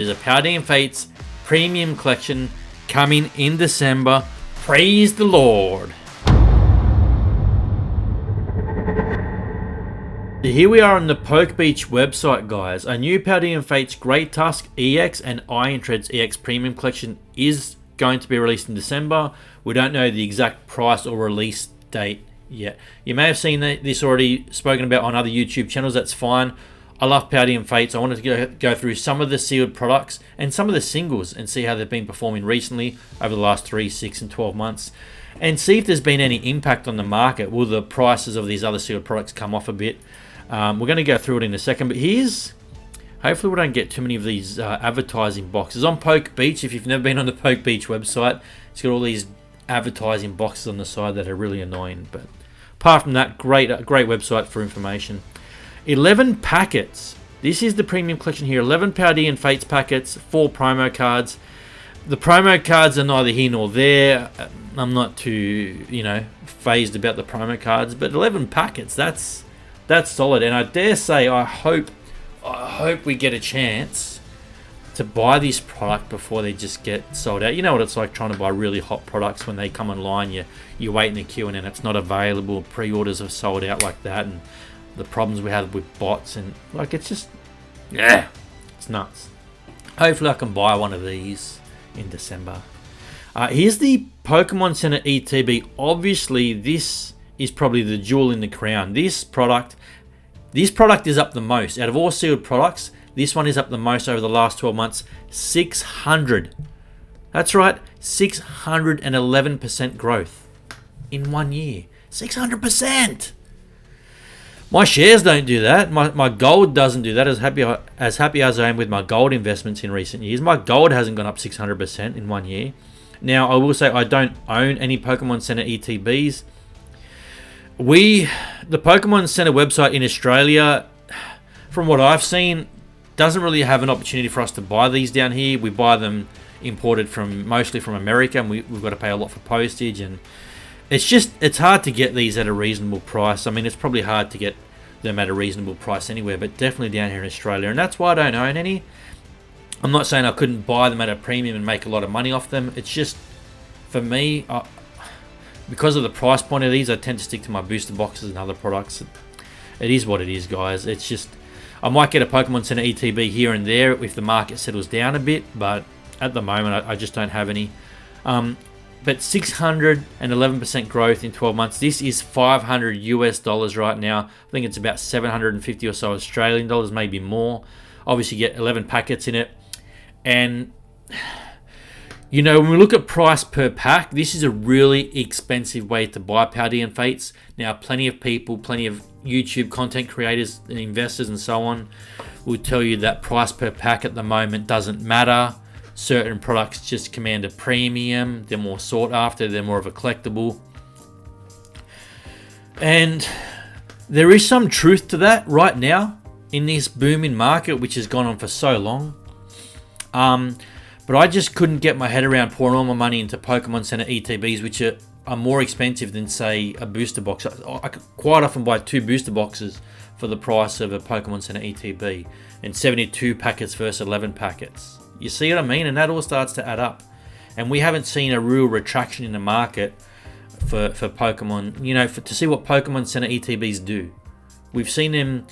There's a Paldean Fates premium collection coming in December. Praise the Lord. Here we are on the Poke Beach website, guys. A new Paldean Fates Great Tusk EX and Iron Treads EX premium collection is going to be released in December. We don't know the exact price or release date yet. You may have seen this already spoken about on other YouTube channels. That's fine. I love Paldean Fates. I wanted to go through some of the sealed products and some of the singles and see how they've been performing recently over the last 3, 6, and 12 months. And see if there's been any impact on the market. Will the prices of these other sealed products come off a bit? We're going to go through it in a second. But hopefully we don't get too many of these advertising boxes. On Poke Beach, if you've never been on the Poke Beach website, it's got all these advertising boxes on the side that are really annoying. But apart from that, great website for information. 11 packets. This is the premium collection here. 11 Paldean Fates packets, 4 promo cards. The promo cards are neither here nor there. I'm not too, phased about the promo cards, but 11 packets, that's solid. And I dare say, I hope we get a chance to buy this product before they just get sold out. You know what it's like trying to buy really hot products when they come online. You wait in the queue and then it's not available. Pre-orders have sold out like that, and the problems we have with bots, and it's just, it's nuts. Hopefully I can buy one of these in December. Here's the Pokemon Center ETB. Obviously this is probably the jewel in the crown. This product is up the most out of all sealed products. This one is up the most over the last 12 months. 600. That's right, 611% growth in 1 year. 600%. My shares don't do that. My gold doesn't do that. As happy as I am with my gold investments in recent years, my gold hasn't gone up 600% in 1 year. Now, I will say I don't own any Pokemon Center ETBs. The Pokemon Center website in Australia, from what I've seen, doesn't really have an opportunity for us to buy these down here. We buy them imported mostly from America, and we've got to pay a lot for postage, and it's hard to get these at a reasonable price. I mean, it's probably hard to get them at a reasonable price anywhere, but definitely down here in Australia. And that's why I don't own any. I'm not saying I couldn't buy them at a premium and make a lot of money off them. It's just, for me, because of the price point of these, I tend to stick to my booster boxes and other products. It is what it is, guys. It's just, I might get a Pokemon Center ETB here and there if the market settles down a bit, but at the moment, I just don't have any. But 611% growth in 12 months. This is $500 US right now. I think it's about 750 or so Australian dollars, maybe more. Obviously, you get 11 packets in it. And, when we look at price per pack, this is a really expensive way to buy Paldean Fates. Now, plenty of people, plenty of YouTube content creators and investors and so on will tell you that price per pack at the moment doesn't matter. Certain products just command a premium. They're more sought after. They're more of a collectible. And there is some truth to that right now in this booming market, which has gone on for so long. But I just couldn't get my head around pouring all my money into Pokemon Center ETBs, which are more expensive than, say, a booster box. I could quite often buy 2 booster boxes for the price of a Pokemon Center ETB, and 72 packets versus 11 packets. You see what I mean? And that all starts to add up. And we haven't seen a real retraction in the market for Pokemon, to see what Pokemon Center ETBs do. We've seen them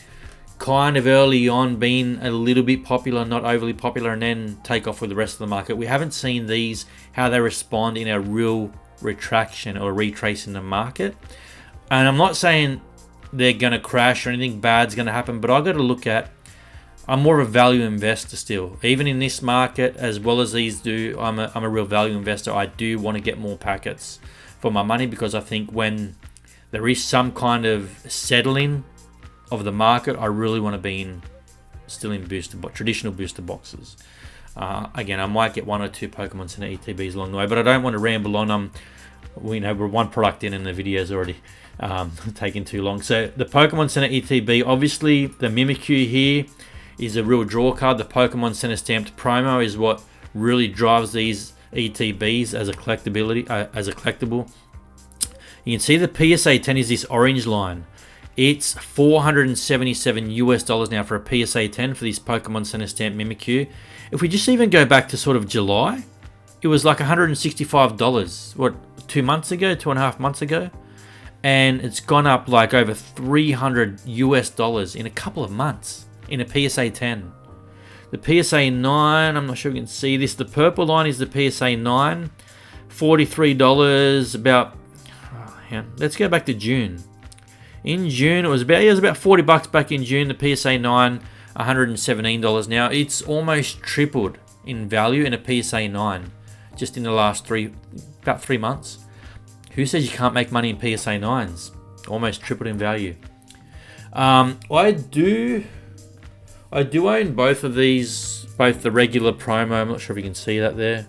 kind of early on being a little bit popular, not overly popular, and then take off with the rest of the market. We haven't seen these, how they respond in a real retraction or retrace in the market. And I'm not saying they're going to crash or anything bad's going to happen, but I've got to look at, I'm more of a value investor still. Even in this market, as well as these do, I'm a real value investor. I do want to get more packets for my money, because I think when there is some kind of settling of the market, I really want to be still in traditional booster boxes. Again, I might get 1 or 2 Pokemon Center ETBs along the way, but I don't want to ramble on. We're one product in, and the video's already taking too long. So the Pokemon Center ETB, obviously the Mimikyu here is a real draw card. The Pokemon Center stamped promo is what really drives these ETBs as a collectible. You can see the PSA 10 is this orange line. It's $477 US now for a PSA 10 for this Pokemon Center Stamp Mimikyu. If we just even go back to sort of July, it was like $165. What, 2 months ago, 2.5 months ago? And it's gone up like over $300 US in a couple of months in a PSA 10. The PSA 9, I'm not sure you can see this. The purple line is the PSA 9, $43. About, let's go back to June. In June, it was about $40 back in June. The PSA 9, $117 now. It's almost tripled in value in a PSA 9 just in the last about 3 months. Who says you can't make money in PSA 9s? Almost tripled in value. I do own both of these, both the regular promo. I'm not sure if you can see that there.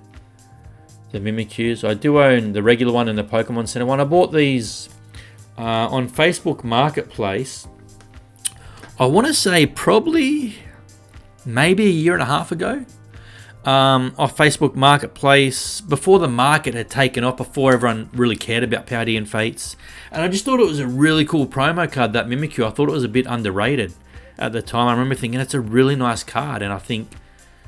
The Mimikyus. I do own the regular one and the Pokemon Center one. I bought these on Facebook Marketplace. I want to say probably maybe a year and a half ago. Off Facebook Marketplace, before the market had taken off, before everyone really cared about Paldean Fates. And I just thought it was a really cool promo card, that Mimikyu. I thought it was a bit underrated at the time. I remember thinking it's a really nice card, and I think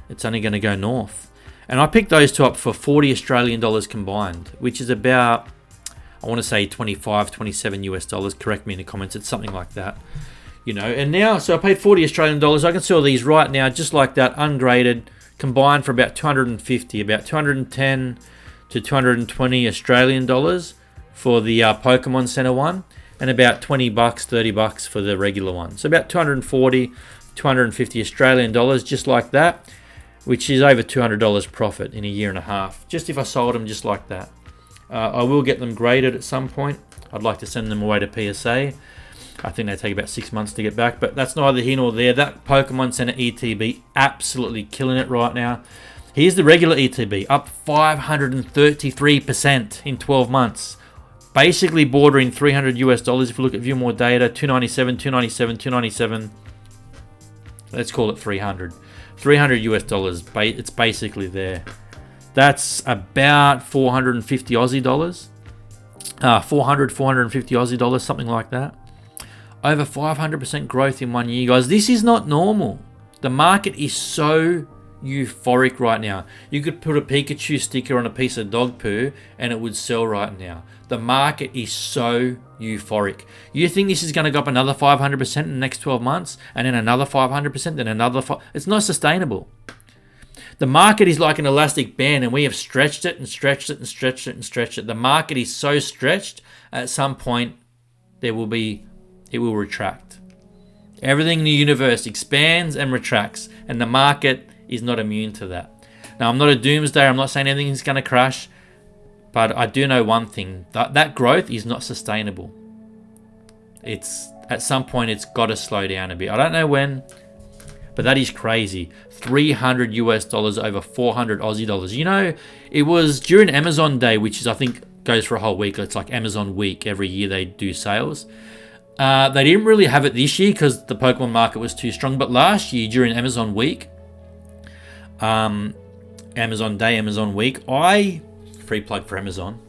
it's only going to go north. And I picked those two up for $40 Australian combined, which is about, I want to say 25, 27 US dollars. Correct me in the comments. It's something like that. You know, and now, so I paid $40 Australian dollars. I can sell these right now, just like that, ungraded, combined for about 250, about 210 to 220 Australian dollars for the Pokemon Center one, and about $20, $30 for the regular one. So about 240, 250 Australian dollars, just like that, which is over $200 profit in a year and a half, just if I sold them just like that. I will get them graded at some point. I'd like to send them away to PSA. I think they take about 6 months to get back, but that's neither here nor there. That Pokemon Center ETB, absolutely killing it right now. Here's the regular ETB, up 533% in 12 months. Basically bordering $300 US if you look at View More Data, 297, 297, 297. Let's call it 300. $300 US, it's basically there. That's about 450 Aussie dollars. 450 Aussie dollars, something like that. Over 500% growth in 1 year, guys. This is not normal. The market is so euphoric right now. You could put a Pikachu sticker on a piece of dog poo and it would sell right now. The market is so euphoric. You think this is going to go up another 500% in the next 12 months and then another 500%, then another 500%? It's not sustainable. The market is like an elastic band and we have stretched it and stretched it and stretched it and stretched it. The market is so stretched, at some point it will retract. Everything in the universe expands and retracts, and the market is not immune to that. Now, I'm not a doomsdayer. I'm not saying everything's going to crash, but I do know one thing: that growth is not sustainable. It's at some point it's got to slow down a bit. I don't know when, but that is crazy. $300 US over 400 Aussie dollars. You know, it was during Amazon Day, which is, I think, goes for a whole week. It's like Amazon Week. Every year they do sales. They didn't really have it this year because the Pokemon market was too strong. But last year during Amazon Week, Amazon Day, Amazon Week, free plug for Amazon,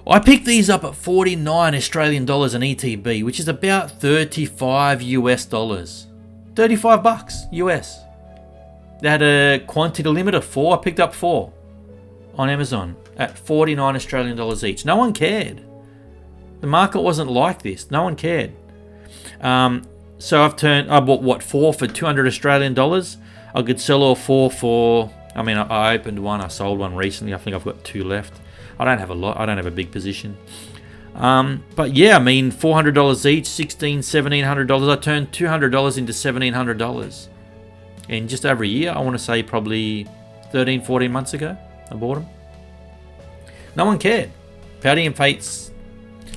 I picked these up at $49 Australian dollars an ETB, which is about 35 US dollars. $35 US. They had a quantity limit of 4. I picked up 4 on Amazon at 49 Australian dollars each. No one cared. The market wasn't like this. No one cared. So I bought 4 for 200 Australian dollars. I could sell all 4 for, I opened one, I sold one recently. I think I've got 2 left. I don't have a lot. I don't have a big position. But yeah, $400 each, $1,600, $1,700. I turned $200 into $1,700 in just over a year. I want to say probably 13, 14 months ago, I bought them. No one cared. Paldean Fates,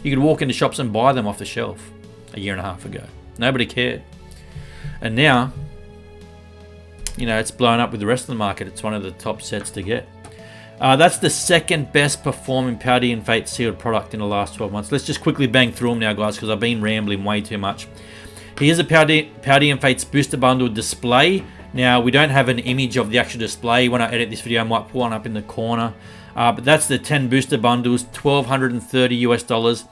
you could walk into shops and buy them off the shelf a year and a half ago. Nobody cared. And now, it's blown up with the rest of the market. It's one of the top sets to get. That's the second best performing Paldean Fates Sealed product in the last 12 months. Let's just quickly bang through them now, guys, because I've been rambling way too much. Here's a Paldean Fates Booster Bundle display. Now, we don't have an image of the actual display. When I edit this video, I might pull one up in the corner. But that's the 10 booster bundles, $1,230 US,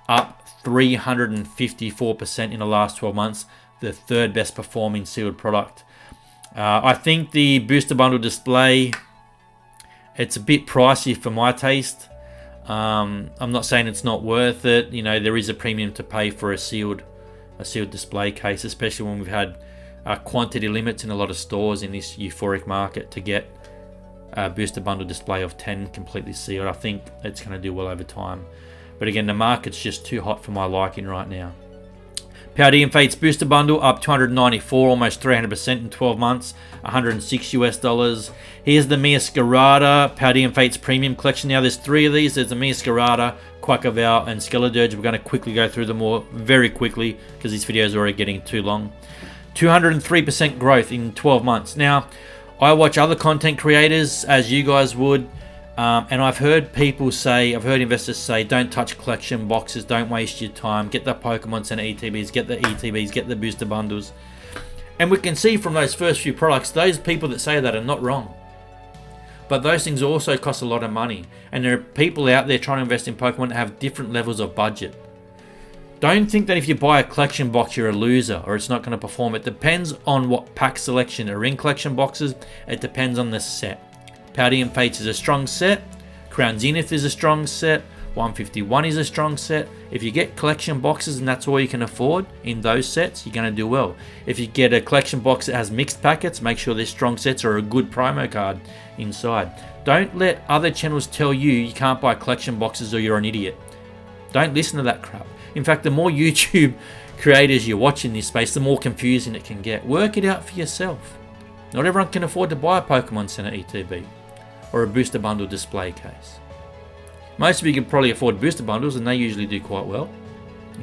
up 354% in the last 12 months. The third best performing sealed product. I think the booster bundle display, it's a bit pricey for my taste. I'm not saying it's not worth it. You know, there is a premium to pay for a sealed display case, especially when we've had quantity limits in a lot of stores in this euphoric market to get a booster bundle display of 10 completely sealed. I think it's going to do well over time. But again, the market's just too hot for my liking right now. Paldean Fates booster bundle up 294, almost 300% in 12 months, $106 US. Here's the Miascarada Paldean Fates Premium Collection. Now there's 3 of these. There's the Miascarada, Quackavow, and Skeledirge. We're going to quickly go through them all very quickly because this video is already getting too long. 203% growth in 12 months. Now, I watch other content creators, as you guys would, and I've heard investors say, don't touch collection boxes, don't waste your time, get the Pokemon Center ETBs, get the ETBs, get the booster bundles. And we can see from those first few products, those people that say that are not wrong. But those things also cost a lot of money. And there are people out there trying to invest in Pokemon that have different levels of budget. Don't think that if you buy a collection box, you're a loser or it's not going to perform. It depends on what pack selection are in collection boxes. It depends on the set. Paldean Fates is a strong set. Crown Zenith is a strong set. 151 is a strong set. If you get collection boxes and that's all you can afford in those sets, you're going to do well. If you get a collection box that has mixed packets, make sure their strong sets are a good promo card inside. Don't let other channels tell you can't buy collection boxes or you're an idiot. Don't listen to that crap. In fact, the more YouTube creators you watch in this space, the more confusing it can get. Work it out for yourself. Not everyone can afford to buy a Pokemon Center ETB or a booster bundle display case. Most of you can probably afford booster bundles and they usually do quite well.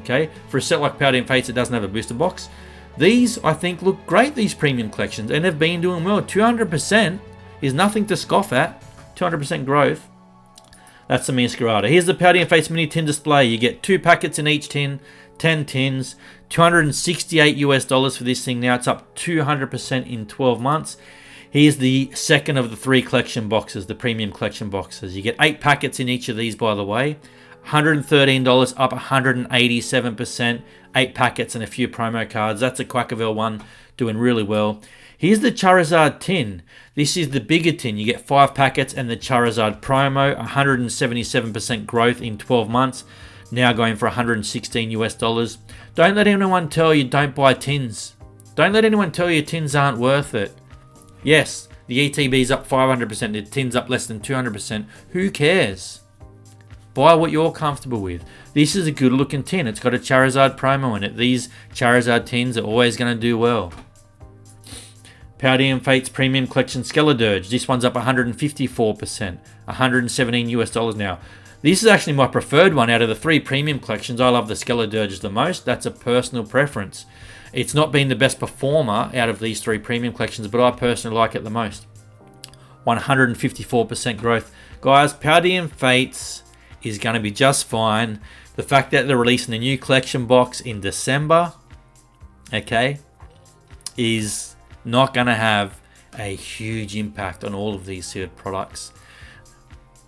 Okay, for a set like Paldean Fates that doesn't have a booster box, these I think look great, these premium collections, and have been doing well. 200% is nothing to scoff at. 200% growth. That's the Miascarada. Here's the Paldean Fates mini tin display. You get 2 packets in each tin, 10 tins, $268 US for this thing now. It's up 200% in 12 months. Here's the second of the 3 collection boxes, the premium collection boxes. You get 8 packets in each of these, by the way. $113, up 187%. 8 packets and a few promo cards. That's a Quackavow one, doing really well. Here's the Charizard tin. This is the bigger tin. You get 5 packets and the Charizard promo. 177% growth in 12 months. Now going for $116 US. Don't let anyone tell you don't buy tins. Don't let anyone tell you tins aren't worth it. Yes, the ETB's up 500%. The tin's up less than 200%. Who cares? Buy what you're comfortable with. This is a good looking tin. It's got a Charizard promo in it. These Charizard tins are always going to do well. Paldean Fates Premium Collection Skeledirge. This one's up 154%. $117 US now. This is actually my preferred one out of the 3 premium collections. I love the Skeledirge the most. That's a personal preference. It's not been the best performer out of these 3 premium collections, but I personally like it the most. 154% growth. Guys, Paldean Fates is going to be just fine. The fact that they're releasing a new collection box in December, okay, is not going to have a huge impact on all of these sealed products.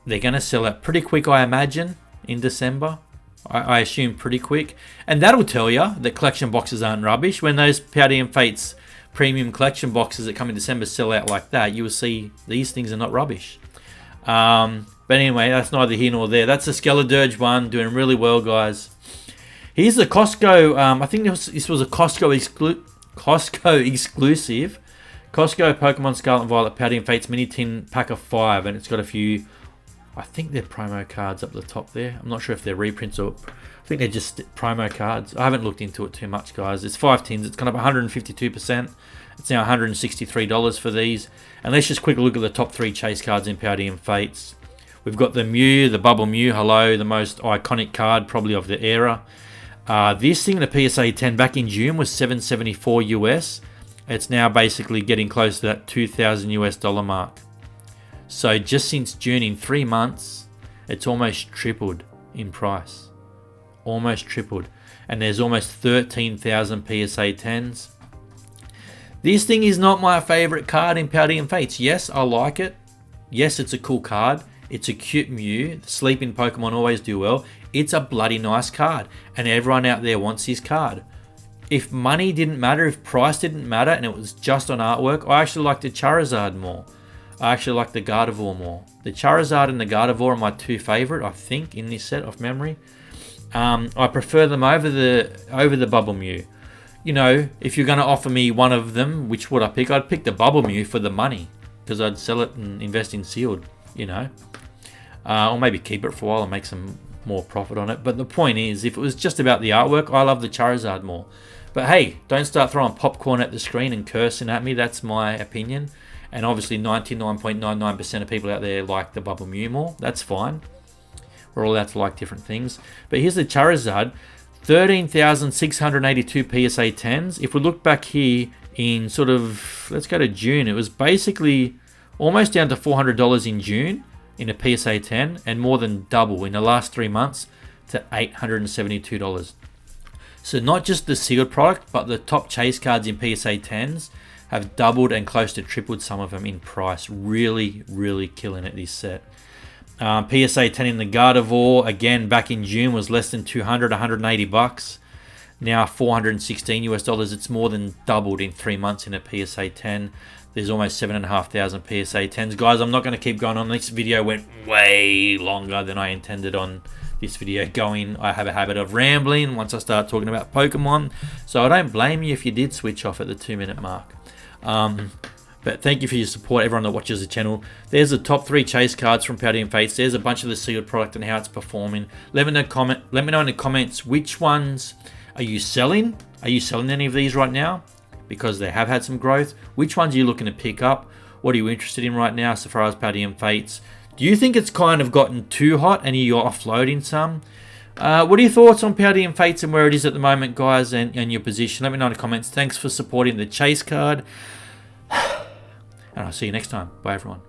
They're going to sell out pretty quick, I imagine, in December. I assume pretty quick. And that'll tell you that collection boxes aren't rubbish. When those Paldean Fates premium collection boxes that come in December sell out like that, you will see these things are not rubbish. But anyway, that's neither here nor there. That's the Skeledirge one, doing really well, guys. Here's the Costco. I think this was a Costco exclusive. Costco Pokemon Scarlet and Violet Paldean Fates mini tin pack of 5, and it's got a few, I think they're promo cards up the top there. I'm not sure if they're reprints or I think they're just promo cards. I haven't looked into it too much, guys. It's 5 tins. It's gone up 152%. It's now $163 for these. And let's just quickly look at the top 3 chase cards in Paldean Fates. We've got the Mew, the Bubble Mew. Hello, the most iconic card probably of the era. This thing, the PSA 10 back in June was $774 US. It's now basically getting close to that $2,000 US mark. So just since June, in 3 months, it's almost tripled in price. Almost tripled. And there's almost 13,000 PSA 10s. This thing is not my favorite card in Paldean Fates. Yes, I like it. Yes, it's a cool card. It's a cute Mew. The sleeping Pokemon always do well. It's a bloody nice card, and everyone out there wants this card. If money didn't matter, if price didn't matter, and it was just on artwork, I actually like the Charizard more. I actually like the Gardevoir more. The Charizard and the Gardevoir are my two favorite, I think, in this set off memory. I prefer them over the Bubble Mew. You know, if you're going to offer me one of them, which would I pick? I'd pick the Bubble Mew for the money, because I'd sell it and invest in sealed, you know. Or maybe keep it for a while and make some more profit on it. But the point is, if it was just about the artwork, I love the Charizard more. But hey, don't start throwing popcorn at the screen and cursing at me. That's my opinion. And obviously 99.99% of people out there like the Bubble Mew more. That's fine. We're all allowed to like different things. But here's the Charizard. 13,682 PSA 10s. If we look back here in sort of, let's go to June. It was basically almost down to $400 in June in a PSA 10. And more than double in the last 3 months to $872. So not just the sealed product, but the top chase cards in PSA 10s have doubled and close to tripled, some of them, in price. Really, really killing it, this set. PSA 10 in the Gardevoir, again, back in June was less than 200, 180 bucks. Now $416 US. It's more than doubled in 3 months in a PSA 10. There's almost 7,500 PSA 10s. Guys, I'm not going to keep going on. This video went way longer than I intended on this video going. I have a habit of rambling once I start talking about Pokemon, so I don't blame you if you did switch off at the 2-minute mark. But thank you for your support, everyone that watches the channel. There's the top 3 chase cards from Paldean Fates. There's a bunch of the sealed product and how it's performing. Let me know in the comments which ones are you selling. Are you selling any of these right now? Because they have had some growth. Which ones are you looking to pick up? What are you interested in right now so far as Paldean Fates? Do you think it's kind of gotten too hot and you're offloading some? What are your thoughts on Paldean Fates and where it is at the moment, guys, and your position? Let me know in the comments. Thanks for supporting the chase card. And I'll see you next time. Bye, everyone.